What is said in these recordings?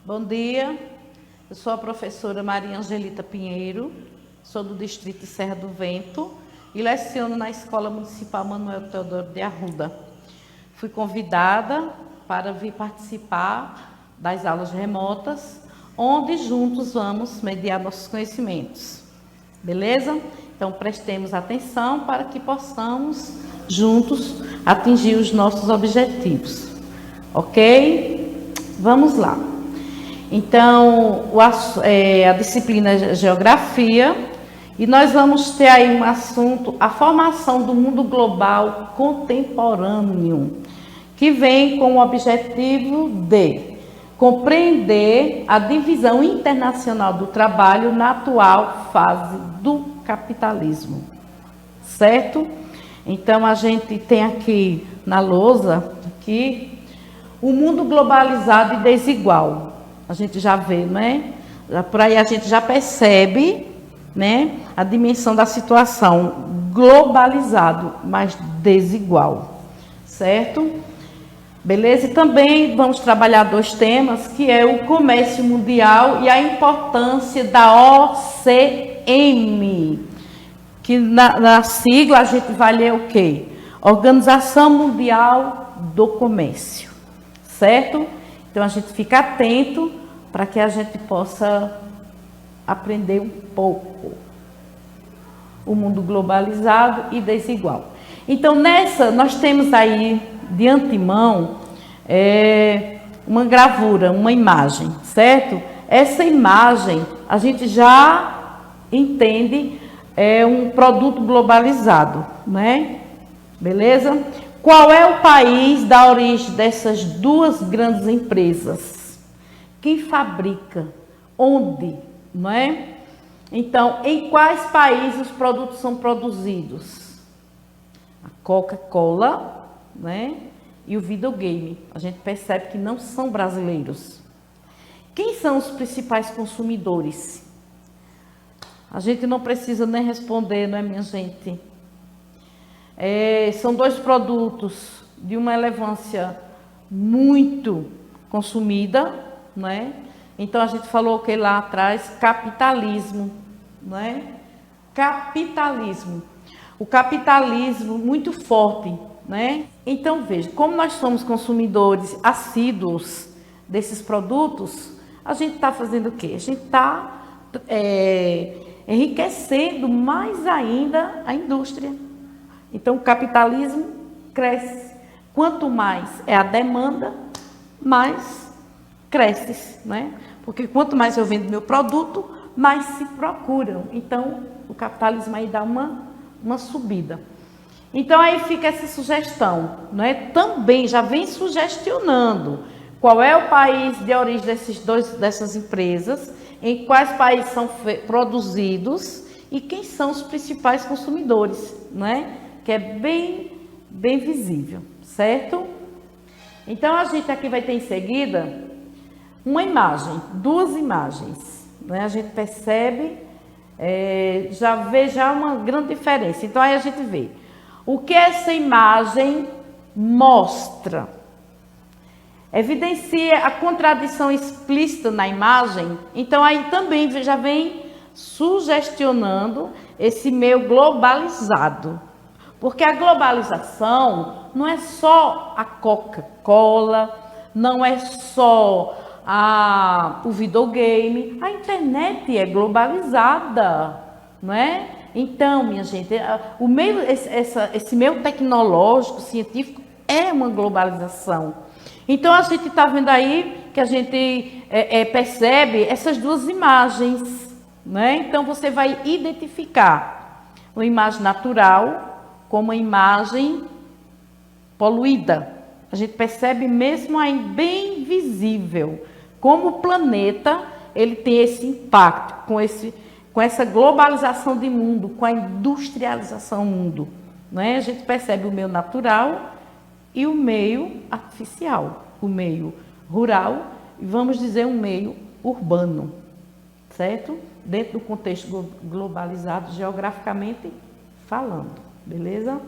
Bom dia, eu sou a professora Maria Angelita Pinheiro, sou do distrito de Serra do Vento e leciono na Escola Municipal Manuel Teodoro de Arruda. Fui convidada para vir participar das aulas remotas, onde juntos vamos mediar nossos conhecimentos. Beleza? Então prestemos atenção para que possamos juntos atingir os nossos objetivos. Ok? Vamos lá. Então, a disciplina é Geografia, e nós vamos ter aí um assunto, a formação do mundo global contemporâneo, que vem com o objetivo de compreender a divisão internacional do trabalho na atual fase do capitalismo, certo? Então, a gente tem aqui na lousa, aqui, o mundo globalizado e desigual. A gente já vê, né? Por aí a gente já percebe, né, a dimensão da situação, globalizado, mas desigual, certo? Beleza? E também vamos trabalhar dois temas, que é o comércio mundial e a importância da OCM, que na sigla a gente vai ler o quê? Organização Mundial do Comércio, certo? Então, a gente fica atento para que a gente possa aprender um pouco o mundo globalizado e desigual. Então, nós temos aí, de antemão, uma gravura, uma imagem, certo? Essa imagem, a gente já entende, é um produto globalizado, né? Beleza? Qual é o país da origem dessas duas grandes empresas? Quem fabrica? Onde? Não é? Então, em quais países os produtos são produzidos? A Coca-Cola, né? E o videogame. A gente percebe que não são brasileiros. Quem são os principais consumidores? A gente não precisa nem responder, não é, minha gente? São dois produtos de uma relevância muito consumida, não é? Então, a gente falou que lá atrás, capitalismo, não é? Capitalismo. O capitalismo muito forte, né? Então, veja, como nós somos consumidores assíduos desses produtos, a gente está fazendo o quê? A gente está enriquecendo mais ainda a indústria. Então, o capitalismo cresce. Quanto mais é a demanda, mais cresce, né? Porque quanto mais eu vendo meu produto, mais se procuram. Então, o capitalismo aí dá uma subida. Então, aí fica essa sugestão, né? Também já vem sugestionando qual é o país de origem dessas empresas, em quais países são produzidos e quem são os principais consumidores, né? Que é bem visível, certo? Então, a gente aqui vai ter em seguida uma imagem, duas imagens, né? A gente percebe, já vê uma grande diferença. Então, aí a gente vê o que essa imagem mostra. Evidencia a contradição explícita na imagem. Então, aí também já vem sugestionando esse meio globalizado. Porque a globalização não é só a Coca-Cola, não é só o videogame, a internet é globalizada, não é? Então, minha gente, esse meio tecnológico, científico, é uma globalização. Então, a gente está vendo aí que a gente percebe essas duas imagens, né? Então, você vai identificar uma imagem natural como uma imagem poluída. A gente percebe mesmo aí bem visível como o planeta ele tem esse impacto com essa globalização de mundo, com a industrialização do mundo, né? A gente percebe o meio natural e o meio artificial, o meio rural e vamos dizer um meio urbano, certo? Dentro do contexto globalizado geograficamente falando. Beleza?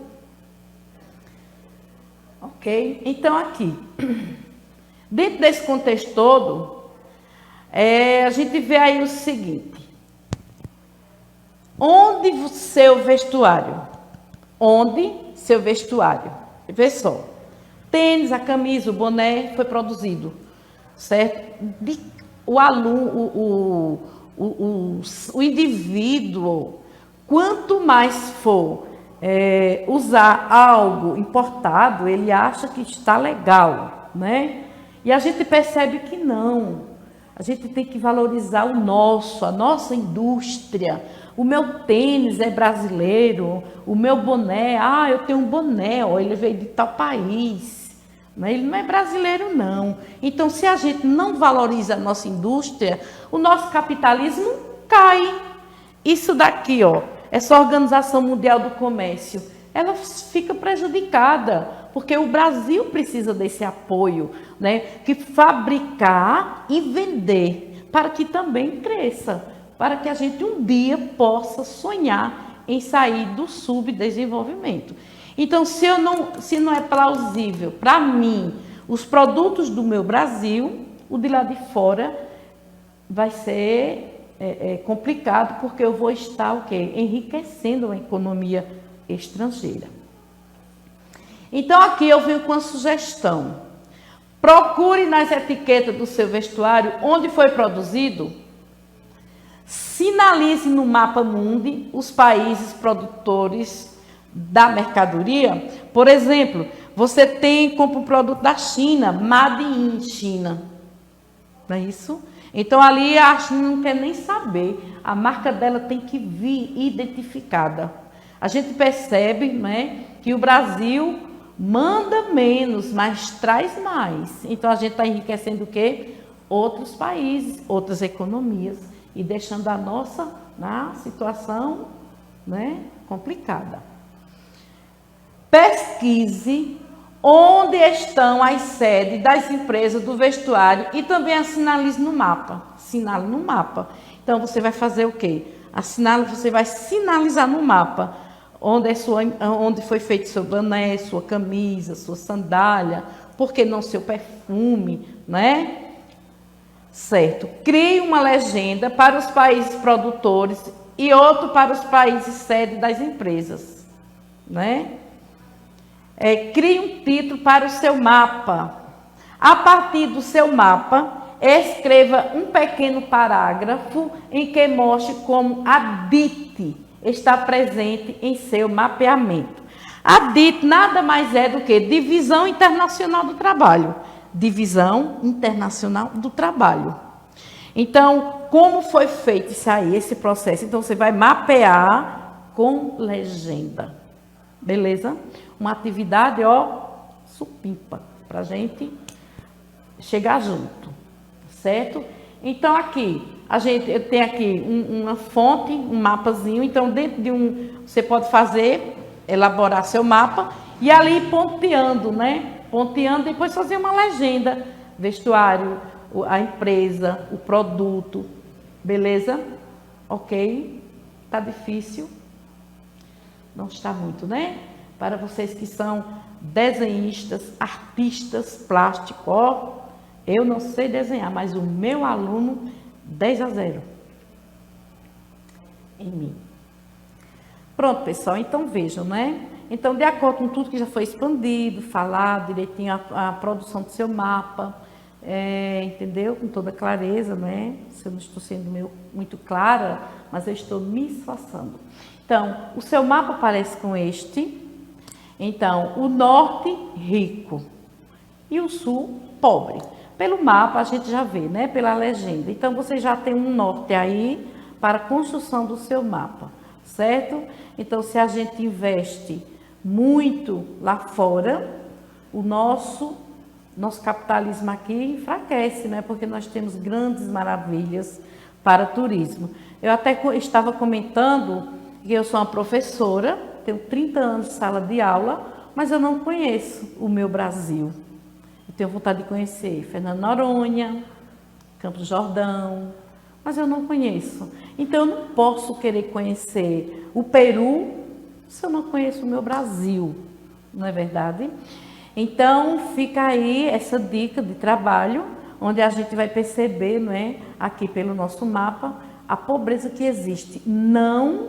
Ok? Então, aqui, dentro desse contexto todo, A gente vê aí o seguinte: onde o seu vestuário? Onde seu vestuário? Vê só. Tênis, a camisa, o boné foi produzido, certo? O aluno, o indivíduo, quanto mais for usar algo importado, ele acha que está legal, né? E a gente percebe que não. A gente tem que valorizar o nosso, a nossa indústria. O meu tênis é brasileiro, o meu boné, eu tenho um boné, ó, ele veio de tal país. Ele não é brasileiro, não. Então, se a gente não valoriza a nossa indústria, o nosso capitalismo cai. Isso daqui, ó, essa Organização Mundial do Comércio, ela fica prejudicada, porque o Brasil precisa desse apoio, né? Que fabricar e vender, para que também cresça, para que a gente um dia possa sonhar em sair do subdesenvolvimento. Então, se não é plausível para mim os produtos do meu Brasil, o de lá de fora vai ser complicado, porque eu vou estar o quê? Enriquecendo a economia estrangeira. Então, aqui eu venho com uma sugestão. Procure nas etiquetas do seu vestuário onde foi produzido. Sinalize no mapa mundi os países produtores da mercadoria. Por exemplo, você compra um produto da China, Made in China. Não é isso? Então, ali a China não quer nem saber. A marca dela tem que vir identificada. A gente percebe, né, que o Brasil manda menos, mas traz mais. Então, a gente está enriquecendo o quê? Outros países, outras economias, e deixando a nossa na situação, né, complicada. Pesquise onde estão as sedes das empresas do vestuário e também sinalize no mapa. Sinale no mapa. Então, você vai fazer o quê? Você vai sinalizar no mapa onde foi feito seu boné, sua camisa, sua sandália, por que não seu perfume, né? Certo. Crie uma legenda para os países produtores e outro para os países sede das empresas, né? Crie um título para o seu mapa. A partir do seu mapa, escreva um pequeno parágrafo em que mostre como a DIT está presente em seu mapeamento. A DIT nada mais é do que Divisão Internacional do Trabalho. Divisão Internacional do Trabalho. Então, como foi feito isso aí, esse processo? Então, você vai mapear com legenda. Beleza? Uma atividade, supimpa, para a gente chegar junto, certo? Então, aqui, eu tenho aqui uma fonte, um mapazinho. Então, dentro de você pode elaborar seu mapa e ali ponteando, né? Ponteando, depois fazer uma legenda, vestuário, a empresa, o produto, beleza? Ok? Tá difícil? Não está muito, né? Para vocês que são desenhistas, artistas plásticos, eu não sei desenhar, mas o meu aluno, 10-0 em mim. Pronto, pessoal, então vejam, né? Então, de acordo com tudo que já foi expandido, falado direitinho, a produção do seu mapa, entendeu? Com toda clareza, né? Se eu não estou sendo muito clara, mas eu estou me esforçando. Então, o seu mapa parece com este. Então, o norte, rico, e o sul, pobre. Pelo mapa, a gente já vê, né? Pela legenda. Então, você já tem um norte aí para a construção do seu mapa, certo? Então, se a gente investe muito lá fora, o nosso capitalismo aqui enfraquece, né? Porque nós temos grandes maravilhas para turismo. Eu até estava comentando que eu sou uma professora, tenho 30 anos de sala de aula, mas eu não conheço o meu Brasil. Eu tenho vontade de conhecer Fernando Noronha, Campos do Jordão, mas eu não conheço. Então, eu não posso querer conhecer o Peru se eu não conheço o meu Brasil, não é verdade? Então, fica aí essa dica de trabalho onde a gente vai perceber, não é, aqui pelo nosso mapa, a pobreza que existe. Não,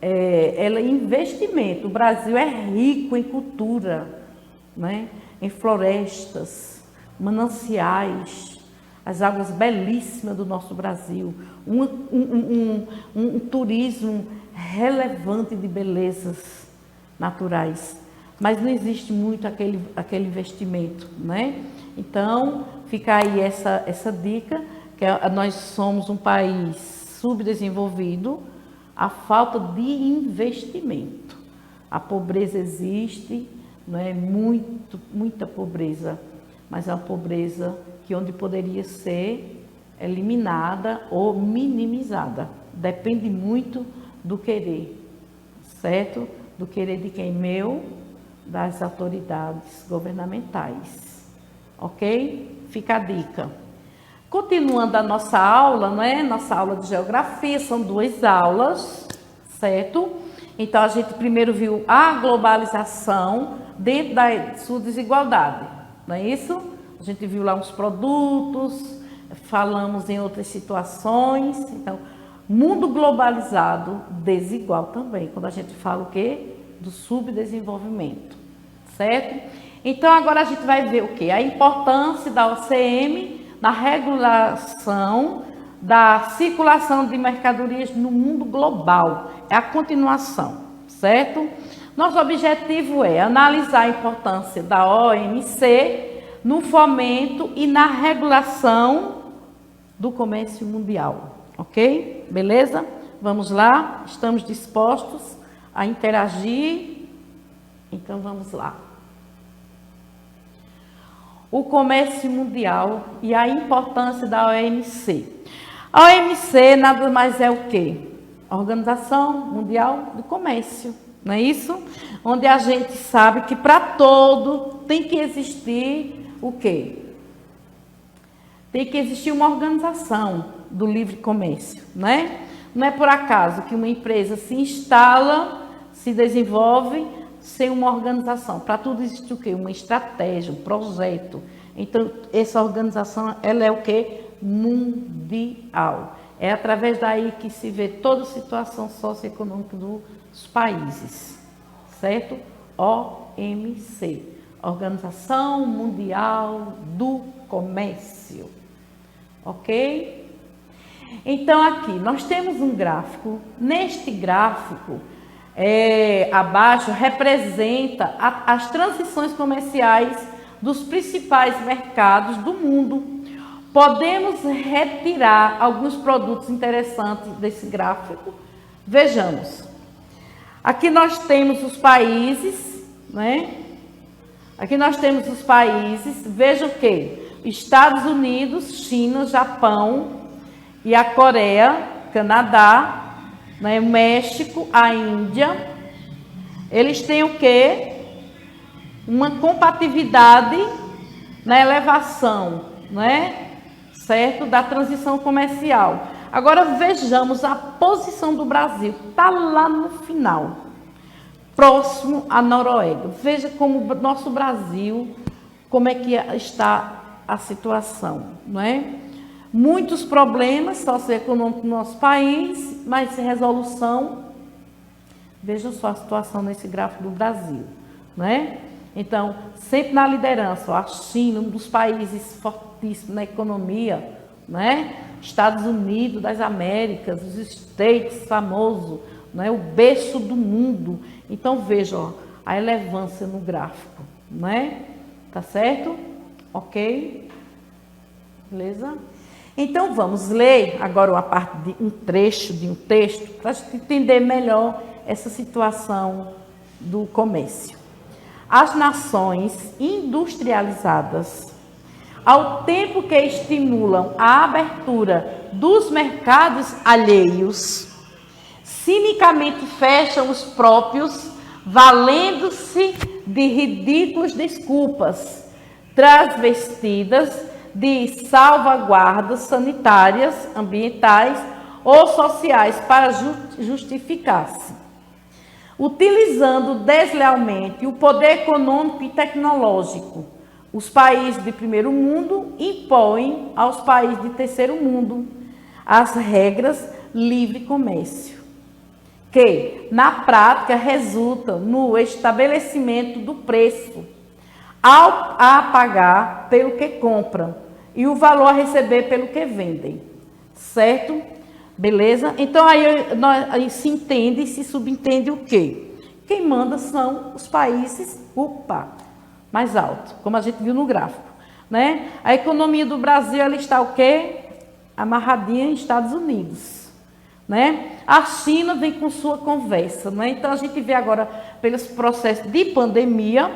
ela é investimento. O Brasil é rico em cultura, né, em florestas, mananciais, as águas belíssimas do nosso Brasil, um turismo relevante de belezas naturais, mas não existe muito aquele investimento, né? Então, fica aí essa dica, que nós somos um país subdesenvolvido, a falta de investimento. A pobreza existe, não é? Muita pobreza, mas é uma pobreza que onde poderia ser eliminada ou minimizada. Depende muito do querer, certo? Do querer de quem? Meu, das autoridades governamentais. Ok? Fica a dica. Continuando a nossa aula, não é? Nossa aula de geografia, são 2 aulas, certo? Então, a gente primeiro viu a globalização dentro da sua desigualdade, não é isso? A gente viu lá uns produtos, falamos em outras situações. Então, mundo globalizado, desigual também, quando a gente fala o quê? Do subdesenvolvimento, certo? Então, agora a gente vai ver o quê? A importância da OCM na regulação da circulação de mercadorias no mundo global. É a continuação, certo? Nosso objetivo é analisar a importância da OMC no fomento e na regulação do comércio mundial, ok? Beleza? Vamos lá? Estamos dispostos a interagir? Então, vamos lá. O comércio mundial e a importância da OMC. A OMC nada mais é o quê? A Organização Mundial do Comércio, não é isso? Onde a gente sabe que para todo tem que existir o quê? Tem que existir uma organização do livre comércio, né? Não é por acaso que uma empresa se instala, se desenvolve sem uma organização. Para tudo existe o quê? Uma estratégia, um projeto. Então, essa organização, ela é o quê? Mundial. É através daí que se vê toda a situação socioeconômica dos países, certo? OMC, Organização Mundial do Comércio, ok? Então, aqui, nós temos um gráfico. Neste gráfico, abaixo, representa as transições comerciais dos principais mercados do mundo. Podemos retirar alguns produtos interessantes desse gráfico. Vejamos. Aqui nós temos os países, né? Aqui nós temos os países. Veja o quê? Estados Unidos, China, Japão e a Coreia, Canadá, né? O México, a Índia. Eles têm o quê? Uma compatibilidade na elevação, né? Certo? Da transição comercial. Agora vejamos a posição do Brasil. Está lá no final, próximo à Noruega. Veja como o nosso Brasil, como é que está a situação, não é? Muitos problemas socioeconômicos no nosso país, mas sem resolução. Veja só a situação nesse gráfico do Brasil, não é? Então, sempre na liderança, a China, um dos países fortíssimos na economia, né? Estados Unidos das Américas, os States famoso, né? O berço do mundo. Então, veja, ó, a relevância no gráfico, né? Tá certo? Ok? Beleza? Então, vamos ler agora uma parte de um trecho de um texto para a gente entender melhor essa situação do comércio. As nações industrializadas, ao tempo que estimulam a abertura dos mercados alheios, cinicamente fecham os próprios, valendo-se de ridículas desculpas, transvestidas de salvaguardas sanitárias, ambientais ou sociais para justificar-se, utilizando deslealmente o poder econômico e tecnológico Os países de primeiro mundo impõem aos países de terceiro mundo as regras livre comércio, que na prática resultam no estabelecimento do preço a pagar pelo que compram e o valor a receber pelo que vendem, certo? Beleza? Então aí se entende, se subentende o quê? Quem manda são os países, mais alto, como a gente viu no gráfico, né? A economia do Brasil, ela está o quê? Amarradinha em Estados Unidos, né? A China vem com sua conversa, né? Então a gente vê agora pelos processos de pandemia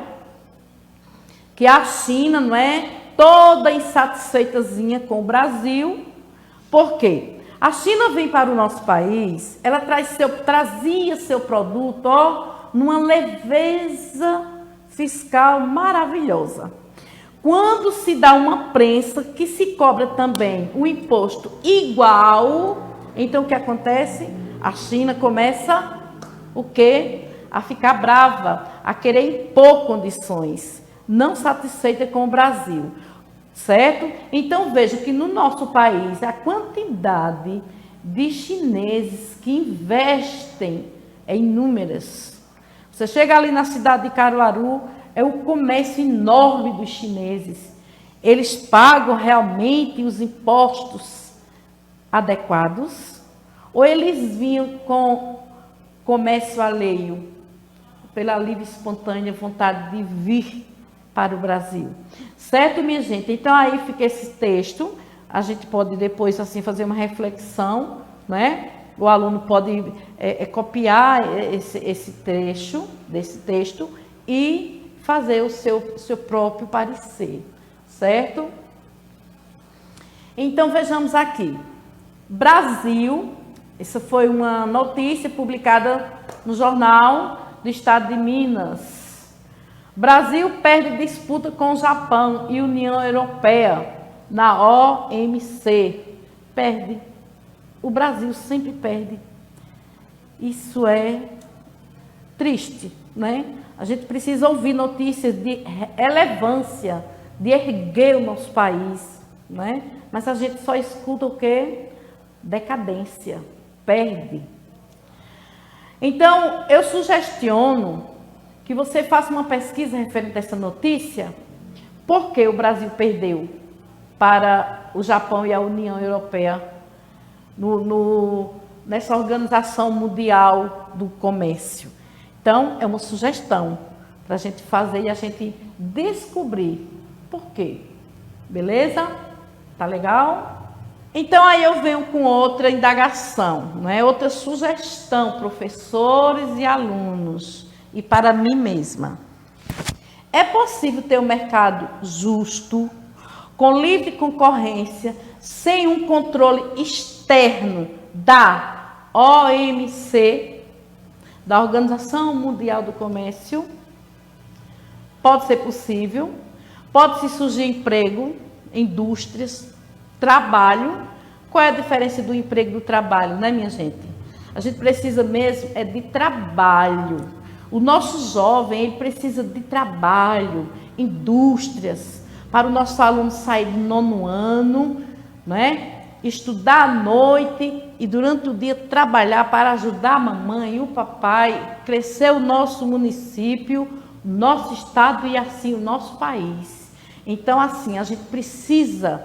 que a China, não é, toda insatisfeitazinha com o Brasil. Por quê? A China vem para o nosso país, ela trazia seu produto, ó, numa leveza fiscal maravilhosa. Quando se dá uma prensa que se cobra também um imposto igual, então o que acontece? A China começa o quê? A ficar brava, a querer impor condições, não satisfeita com o Brasil, certo? Então veja que no nosso país a quantidade de chineses que investem é inúmeras. Você chega ali na cidade de Caruaru, é um comércio enorme dos chineses. Eles pagam realmente os impostos adequados? Ou eles vinham com comércio alheio, pela livre e espontânea vontade de vir para o Brasil? Certo, minha gente? Então aí fica esse texto. A gente pode depois assim fazer uma reflexão, né? O aluno pode copiar esse trecho desse texto e fazer o seu próprio parecer, certo? Então vejamos aqui. Brasil, essa foi uma notícia publicada no Jornal do Estado de Minas. Brasil perde disputa com o Japão e União Europeia na OMC. Perde. O Brasil sempre perde. Isso é triste, né? A gente precisa ouvir notícias de relevância, de erguer o nosso país, né? Mas a gente só escuta o quê? Decadência, perde. Então, eu sugestiono que você faça uma pesquisa referente a essa notícia. Por que o Brasil perdeu para o Japão e a União Europeia nessa Organização Mundial do Comércio? Então, é uma sugestão para a gente fazer e a gente descobrir por quê. Beleza? Tá legal? Então, aí eu venho com outra indagação, né? Outra sugestão, professores e alunos, e para mim mesma. É possível ter um mercado justo, com livre concorrência, sem um controle externo da OMC, da Organização Mundial do Comércio? Pode ser possível, pode-se surgir emprego, indústrias, trabalho. Qual é a diferença do emprego e do trabalho, né, minha gente? A gente precisa mesmo de trabalho. O nosso jovem, ele precisa de trabalho, indústrias, para o nosso aluno sair do 9º ano, né? Estudar à noite e durante o dia trabalhar para ajudar a mamãe e o papai, crescer o nosso município, o nosso estado e assim o nosso país. Então, assim, a gente precisa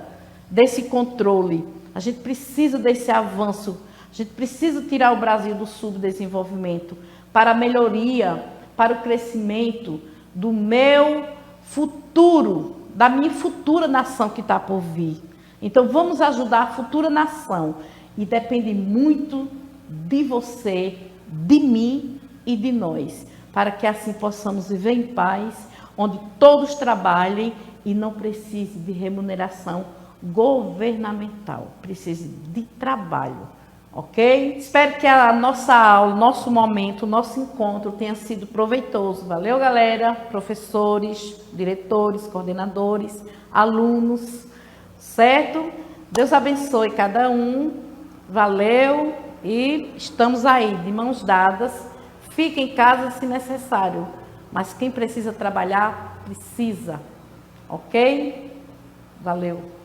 desse controle, a gente precisa desse avanço, a gente precisa tirar o Brasil do subdesenvolvimento para a melhoria, para o crescimento do meu futuro, da minha futura nação que está por vir. Então, vamos ajudar a futura nação. E depende muito de você, de mim e de nós, para que assim possamos viver em paz, onde todos trabalhem e não precise de remuneração governamental, precise de trabalho, ok? Espero que a nossa aula, nosso momento, nosso encontro tenha sido proveitoso. Valeu, galera, professores, diretores, coordenadores, alunos, certo? Deus abençoe cada um, valeu e estamos aí de mãos dadas. Fique em casa se necessário, mas quem precisa trabalhar, precisa. Ok? Valeu!